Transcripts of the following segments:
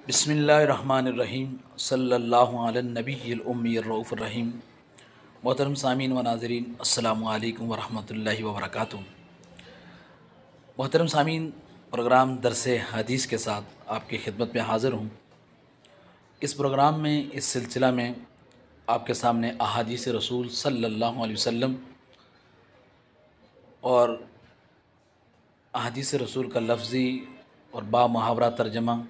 बिस्मिल्लाहिर्रहमानिर्रहीम सल्लल्लाहु अला नबिय्यिल उम्मिय्यिर रऊफ़िर रहीम। मोहतरम सामीन व नाज़रीन, अस्सलामु अलैकुम व रहमतुल्लाहि व बरकातुहू। मोहतरम सामीन, प्रोग्राम दरसे हदीस के साथ आपकी खिदमत में हाज़िर हूँ। इस प्रोग्राम में, इस सिलसिला में आपके सामने अहादीस रसूल सल्लल्लाहु अलैहि वसल्लम और अहादीस रसूल का लफ्ज़ी और बा मुहावरा तर्जमा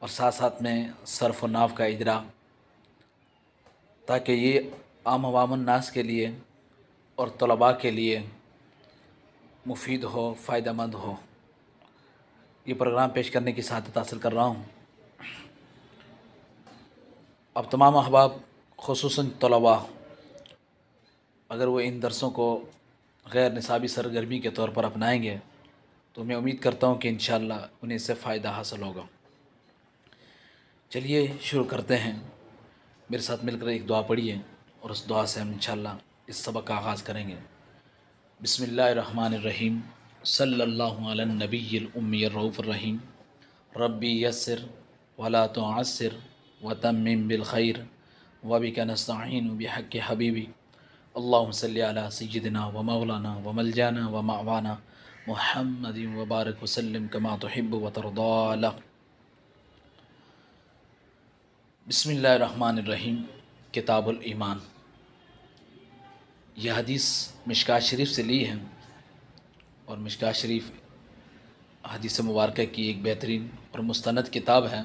और साथ साथ में सर्फ़ व नाव का इजरा, ताकि ये आम अवामुन नास के लिए और तलबा के लिए मुफीद हो, फ़ायदेमंद हो, ये प्रोग्राम पेश करने की सआदत हासिल कर रहा हूँ। अब तमाम अहबाब ख़ुसूसन तलबा अगर वो इन दरसों को गैर निसाबी सरगर्मी के तौर पर अपनाएंगे तो मैं उम्मीद करता हूँ कि इंशाअल्लाह उन्हें इससे फ़ायदा हासिल होगा। चलिए शुरू करते हैं। मेरे साथ मिलकर एक दुआ पढ़िए और उस दुआ से हम इंशाअल्लाह इस सबक का आगाज़ करेंगे। बिस्मिल्लाहिर्रहमानिर्रहीम सल्लल्लाहु अला नबिय्यिल उम्मिय्यिर रऊफ़िर रहीम। रब्बी यस्सिर वला तुअस्सिर व तम्मिम बिल खैर व बिका नस्तईनु बिहक़्क़ि हबीबी। अल्लाहुम्मा सल्लि अला सय्यिदिना व मौलाना व मलजाना व मअवाना मुहम्मदिन व बारिक वसल्लिम कमा तुहिब्बु व तर्दा। बिस्मिल्लाहिर्रहमानिर्रहीम। किताबुल ईमान। यह हदीस मिशकात शरीफ से ली है और मिशकात शरीफ हदीस मुबारक की एक बेहतरीन और मुस्तनद किताब है,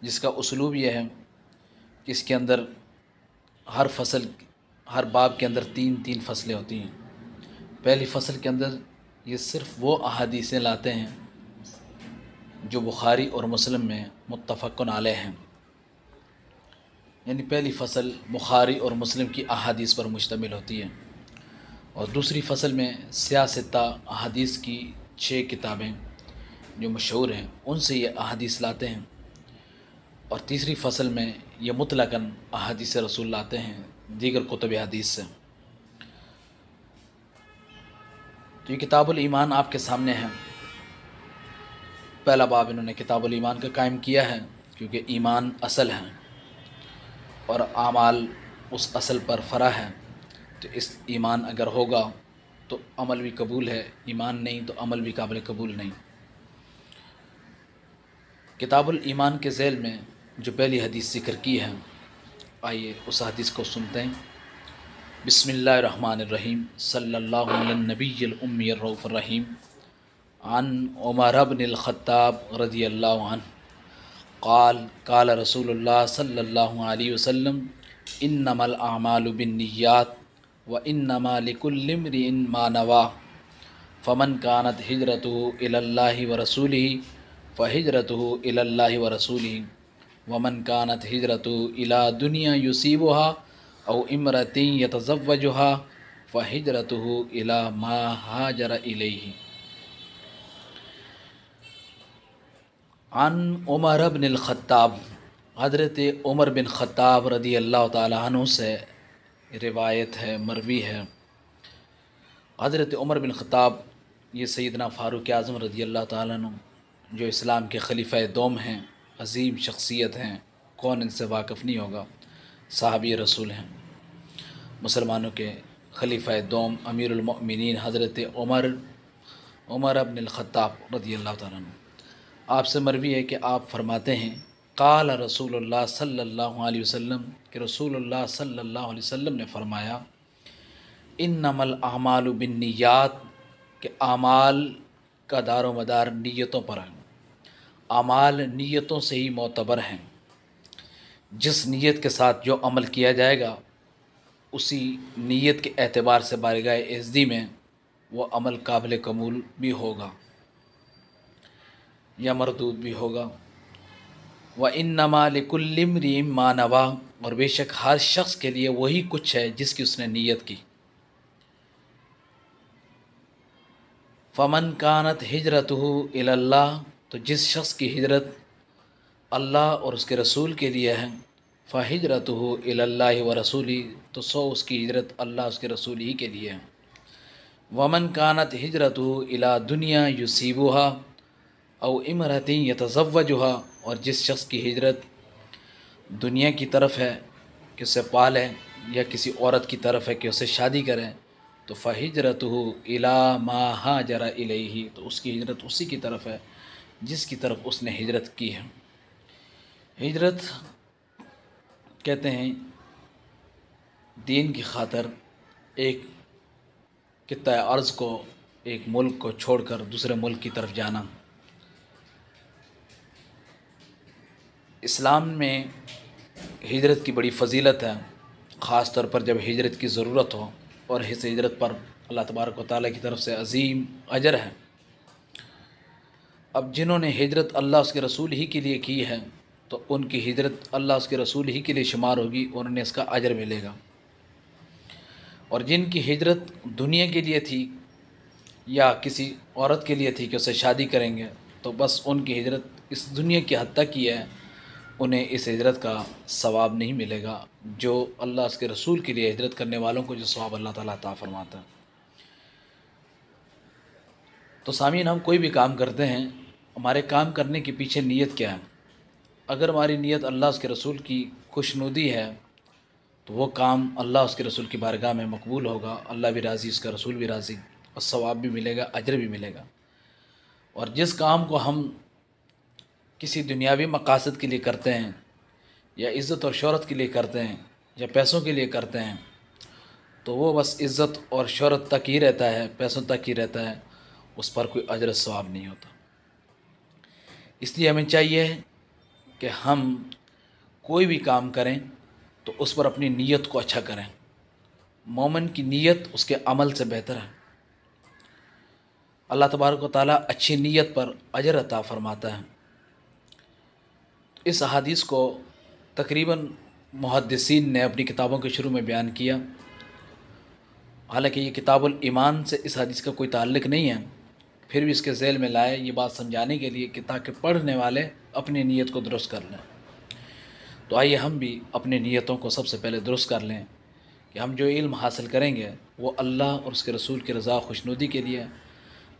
जिसका उसलूब यह है कि इसके अंदर हर बाब के अंदर तीन तीन फ़सलें होती हैं। पहली फ़सल के अंदर ये सिर्फ़ वो अहादीसें लाते हैं जो बुखारी और मुस्लिम में मुत्तफ़क़ुन अलैह हैं, यानी पहली फ़सल बुखारी और मुस्लिम की अहादीस पर मुश्तमिल होती है। और दूसरी फ़सल में सियासता अहादीस की 6 किताबें जो मशहूर हैं उनसे ये अहादीस लाते हैं। और तीसरी फ़सल में ये मुतलक़न अहादीस रसूल लाते हैं दीगर कुतुब हदीस से। तो ये किताबुल ईमान आपके सामने है। पहला बाब इन्होंने किताबुल ईमान का कायम किया है, क्योंकि ईमान असल है और आमाल उस असल पर फ़रा है। तो इस ईमान अगर होगा तो अमल भी कबूल है, ईमान नहीं तो अमल भी काबिल कबूल नहीं। किताबुल ईमान के ज़ैल में जो पहली हदीस ज़िक्र की है, आइए उस हदीस को सुनते हैं। बिस्मिल्लाहिर्रहमानिर्रहीम सल्लल्लाहु अला नबिय्यिल उम्मिय्यिर रऊफ़िर रहीम। अन उमर इब्नुल ख़त्ताब रज़ियल्लाहु अन्हु क़ाल क़ाल रसूलुल्लाह सल्लल्लाहु अलैहि वसल्लम इन्नमल अअमालु बिन्निय्यात व इन्नमा लिकुल्लि इम्रिइन मा नवा फ़मन कानत हिजरतुहु इलल्लाहि व रसूलिही फ़हिजरतुहु इलल्लाहि व रसूलिही वमन कानत हिजरतुहु इला दुनिया युसीबुहा औ इम्रतिन यतज़व्वजुहा फ़हिजरतुहु इला मा हाजर इलैहि। अन उमर इब्नुल ख़त्ताब, हज़रत उमर बिन ख़त्ताब रदी अल्लाह ताला अन्हु से रिवायत है, मरवी है। हज़रत उमर बिन ख़त्ताब ये सैयदना फ़ारूक आज़म रदी अल्लाह ताला अन्हु, जो इस्लाम के खलीफ़ा दोम हैं, अज़ीम शख्सियत हैं, कौन इनसे वाक़िफ़ नहीं होगा। साहबी रसूल हैं, मुसलमानों के खलीफ़ा दोम अमीरुल मोमिनीन हज़रत उमर इब्नुल ख़त्ताब रदी अल्लाह ताला अन्हु। आपसे मरवी है कि आप फरमाते हैं क़ाल रसूलुल्लाह सल्लल्लाहु अलैहि वसल्लम, कि रसूलुल्लाह सल्लल्लाहु अलैहि वसल्लम ने फरमाया इन्नमल अमालु बिन्नियात, कि आमाल का दारो मदार नीयतों पर है। आमाल नीयतों से ही मोतबर हैं। जिस नीयत के साथ जो अमल किया जाएगा उसी नीयत के एतबार से बारगाह इज़्ज़ी में वो अमल काबिल कबूल भी होगा या मरदूद भी होगा। व इन्नमा लिकुल्लि इम्रिइन मा नवा, और बेशक हर शख्स के लिए वही कुछ है जिसकी उसने नीयत की। फ़मन कानत हिजरतुहु इलल्लाह, तो जिस शख्स की हिजरत अल्लाह और उसके रसूल के लिए है, फ़हिजरतुहु इलल्लाहि व रसूली, तो उसकी हिजरत अल्लाह उसके रसूल ही के लिए है। वमन कानत हिजरतुहु इला दुनिया युसीबुहा औ इमरतिन यतज़व्वजुहा, और जिस शख्स की हिजरत दुनिया की तरफ है कि उसे पालें, या किसी औरत की तरफ है कि उसे शादी करें, तो फ़हिजरतुहु इला मा हाजरा इलैहि, तो उसकी हिजरत उसी की तरफ है जिसकी तरफ उसने हिजरत की है। हिजरत कहते हैं दीन की खातर एक कित्ता अर्ज़ को, एक मुल्क को छोड़कर दूसरे मुल्क की तरफ जाना। इस्लाम में हिजरत की बड़ी फ़जीलत है, ख़ास तौर पर जब हिजरत की ज़रूरत हो, और इस हिजरत पर अल्लाह तबारक व तआला की तरफ से अज़ीम अजर है। अब जिन्होंने हिजरत अल्लाह उसके रसूल ही के लिए की है, तो उनकी हिजरत अल्लाह उसके रसूल ही के लिए शुमार होगी और उन्हें इसका अजर मिलेगा। और जिनकी हिजरत दुनिया के लिए थी या किसी औरत के लिए थी कि उससे शादी करेंगे, तो बस उनकी हिजरत इस दुनिया की हद तक ही है, उन्हें इस हिजरत का सवाब नहीं मिलेगा जो अल्लाह उसके रसूल के लिए हिजरत करने वालों को जो सवाब अल्लाह ताला अता फरमाता है। तो सामीन, हम कोई भी काम करते हैं, हमारे काम करने के पीछे नीयत क्या है? अगर हमारी नीयत अल्लाह उसके रसूल की खुशनुदी है, तो वो काम अल्लाह उसके रसूल की बारगाह में मकबूल होगा, अल्लाह भी राज़ी, उसका रसूल भी राज़ी, और सवाब भी मिलेगा, अजर भी मिलेगा। और जिस काम को हम किसी दुनियावी मकासद के लिए करते हैं, या इज़्ज़त और शोहरत के लिए करते हैं, या पैसों के लिए करते हैं, तो वो बस इज़्ज़त और शोहरत तक ही रहता है, पैसों तक ही रहता है, उस पर कोई अजर सवाब नहीं होता। इसलिए हमें चाहिए कि हम कोई भी काम करें तो उस पर अपनी नीयत को अच्छा करें। मोमिन की नीयत उसके अमल से बेहतर है। अल्लाह तबारक व तआला अच्छी नीयत पर अजर अता फ़रमाता है। इस हदीस को तकरीबन मुहद्दिसीन ने अपनी किताबों के शुरू में बयान किया। हालांकि ये किताबुल ईमान से इस हदीस का कोई ताल्लुक़ नहीं है, फिर भी इसके ज़ेल में लाए ये बात समझाने के लिए कि ताकि पढ़ने वाले अपनी नीयत को दुरुस्त कर लें। तो आइए हम भी अपनी नीयतों को सबसे पहले दुरुस्त कर लें कि हम जो इल्म हासिल करेंगे वो अल्लाह और उसके रसूल की रज़ा खुशनुदी के लिए,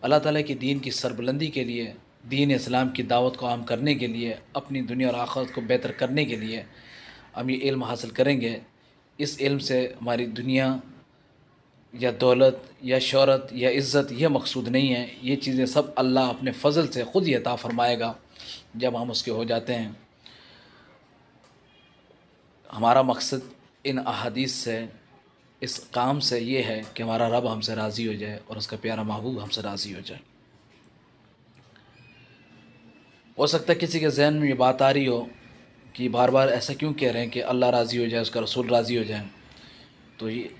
अल्लाह ताला की दीन की सरबुलंदी के लिए, दीन इस्लाम की दावत को आम करने के लिए, अपनी दुनिया और आखिरत को बेहतर करने के लिए हम ये इल्म हासिल करेंगे। इस इल्म से हमारी दुनिया या दौलत या शोहरत या इज़्ज़त यह मकसूद नहीं है। ये चीज़ें सब अल्लाह अपने फ़ज़ल से ख़ुद ही अता फ़रमाएगा जब हम उसके हो जाते हैं। हमारा मकसद इन अहादीस से, इस काम से ये है कि हमारा रब हमसे राज़ी हो जाए और उसका प्यारा महबूब हमसे राज़ी हो जाए। हो सकता है किसी के जहन में ये बात आ रही हो कि बार बार ऐसा क्यों कह रहे हैं कि अल्लाह राज़ी हो जाए, उसका रसूल राज़ी हो जाए। तो ये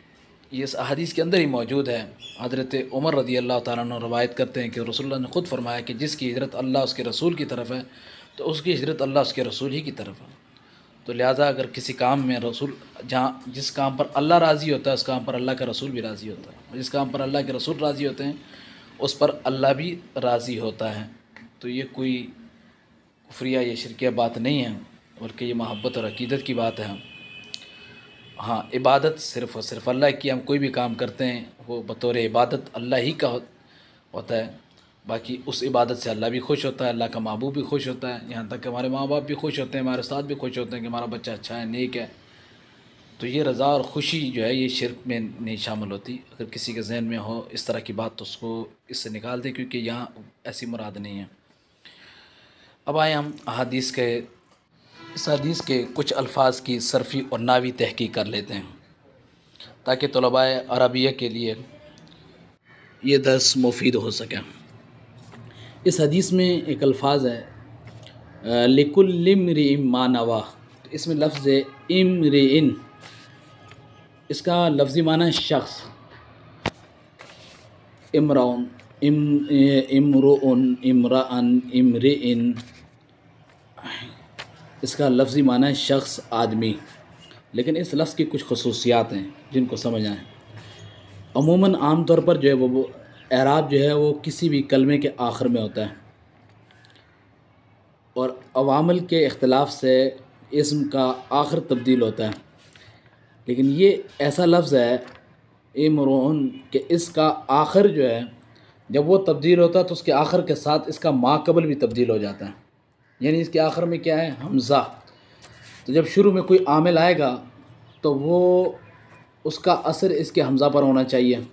इस अहादीस के अंदर ही मौजूद है। हज़रत उमर रज़ी अल्लाह ताला अन्हु रवायत करते हैं कि रसूलुल्लाह ने ख़ुद फरमाया कि जिसकी हिजरत अल्लाह उसके रसूल की तरफ है, तो उसकी हिजरत अल्लाह उसके रसूल ही की तरफ है। तो लिहाजा अगर किसी काम में रसूल, जहाँ जिस काम पर अल्लाह राज़ी होता है उस काम पर अल्लाह का रसूल भी राज़ी होता है, जिस काम पर अल्लाह के रसूल राज़ी होते हैं उस पर अल्लाह भी राज़ी होता है। तो ये कोई कुफ्रिया या शिरकिया बात नहीं है, बल्कि ये मोहब्बत और अकीदत की बात है। हाँ, इबादत सिर्फ़ और सिर्फ अल्लाह की, हम कोई भी काम करते हैं वो बतौर इबादत अल्लाह ही का होता है। बाकी उस इबादत से अल्लाह भी खुश होता है, अल्लाह का महबूब भी खुश होता है, यहाँ तक कि हमारे माँ बाप भी खुश होते हैं, हमारे उस्ताद भी खुश होते हैं कि हमारा बच्चा अच्छा है, नेक है। तो ये रज़ा और ख़ुशी जो है ये शिरक में नहीं शामिल होती। अगर किसी के जहन में हो इस तरह की बात तो उसको इससे निकाल दें, क्योंकि यहाँ ऐसी मुराद नहीं है। अब आए हम इस हदीस के कुछ अल्फाज की सरफ़ी और नावी तहक़ीक़ कर लेते हैं, ताकि तलबाए अरबिया के लिए ये दर्स मुफीद हो सके। इस हदीस में एक अल्फाज है लिकुल्लि इम्रिइन मा नवा। तो इसमें लफ्ज़ है इम्रिइन, इसका लफ्ज़ी माना है शख्स। इमराउन, इमरुउन, इमराअन, इमरिइन, इसका लफ्ज़ी माना है शख्स, आदमी। लेकिन इस लफ्ज़ की कुछ ख़ुसूसियात हैं जिनको समझना है। अमूमन आम तौर पर जो है वो एराब जो है वो किसी भी कलमे के आखिर में होता है, और अवामल के इख्तिलाफ से इस्म का आखिर तब्दील होता है। लेकिन ये ऐसा लफ्ज़ है इमरुउन कि इसका आखिर जो है जब वो तब्दील होता है तो उसके आखिर के साथ इसका माक़बल भी तब्दील हो जाता है। यानी इसके आखिर में क्या है, हमज़ा। तो जब शुरू में कोई आमिल आएगा तो वो उसका असर इसके हमज़ा पर होना चाहिए।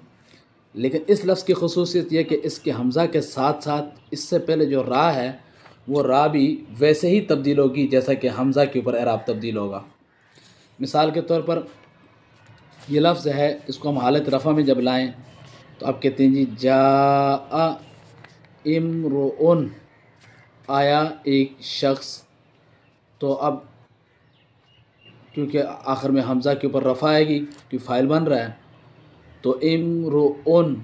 लेकिन इस लफ्ज़ की ख़ुसूसियत यह कि इसके हमज़ा के साथ साथ इससे पहले जो रा है वो रा भी वैसे ही तब्दील होगी जैसा कि हमज़ा के ऊपर एराब तब्दील होगा। मिसाल के तौर पर ये लफ्ज़ है, इसको हम हालत रफ़ा में जब लाएं तो आप कहते हैं जी जाआ इमरुउन, आया एक शख्स। तो अब क्योंकि आखिर में हमज़ा के ऊपर रफ़ा आएगी क्योंकि फ़ाइल बन रहा है, तो इमरुउन,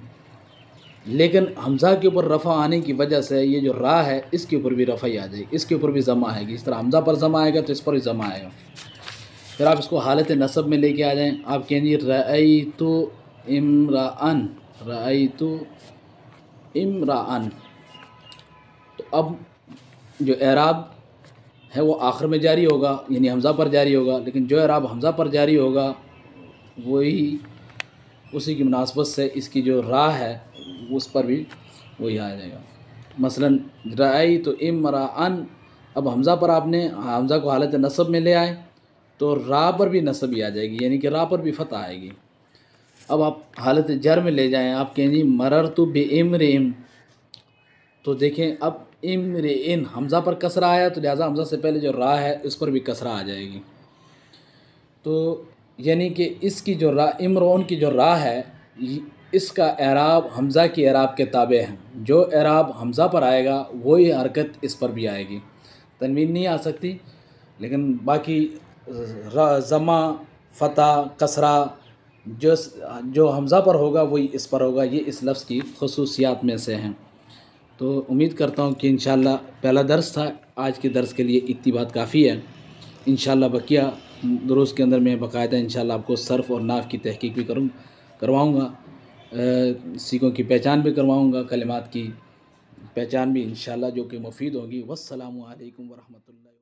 लेकिन हमज़ा के ऊपर रफ़ा आने की वजह से ये जो रा है इसके ऊपर भी रफ़ा ही आ जाएगी, इसके ऊपर भी ज़मा आएगी। इस तरह हमज़ा पर ज़मा आएगा तो इस पर भी ज़मा आएगा। फिर आप इसको हालत नसब में लेके आ जाएं, आप कहेंगे रअयतु इम्राअन, रअयतु इम्राअन। तो अब जो एराब है वो आखिर में जारी होगा, यानी हमज़ा पर जारी होगा, लेकिन जो एराब हमज़ा पर जारी होगा वही उसी की मुनासबत से इसकी जो रा है उस पर भी वही आ जाएगा। मसलन रअयतु इम्राअन, अब हमज़ा पर आपने हमज़ा को हालत नसब में ले आए तो रा पर भी नसब ही आ जाएगी, यानी कि रा पर भी फ़तह आएगी। अब आप हालत जर में ले जाएं, आप कहें जी मररतु बिइम्रिइन, तो देखें अब इम्रिइन हमज़ा पर कसरा आया तो लिहाजा हमज़ा से पहले जो रा है उस पर भी कसरा आ जाएगी। तो यानी कि इसकी जो रा, इमरोन की जो रा है, इसका एराब हमज़ा की एराब के ताबे है। जो एराब हमज़ा पर आएगा वही हरकत इस पर भी आएगी, तनवीन नहीं आ सकती। लेकिन बाकी ज़मा, फ़तह, कसरा जो हमज़ा पर होगा वही इस पर होगा। ये इस लफ्ज़ की ख़ुसूसियात में से हैं। तो उम्मीद करता हूँ कि इंशाअल्लाह, पहला दर्स था, आज के दर्स के लिए इतनी बात काफ़ी है। इंशाअल्लाह बकिया दुरूस के अंदर मैं बाकायदा इंशाअल्लाह आपको सर्फ़ और नाफ की तहक़ीक़ भी करवाऊँगा, सीखों की पहचान भी करवाऊँगा, कलिमात की पहचान भी इंशाअल्लाह जो कि मुफ़ीद होगी। वस्सलामु अलैकुम व रहमतुल्लाहि।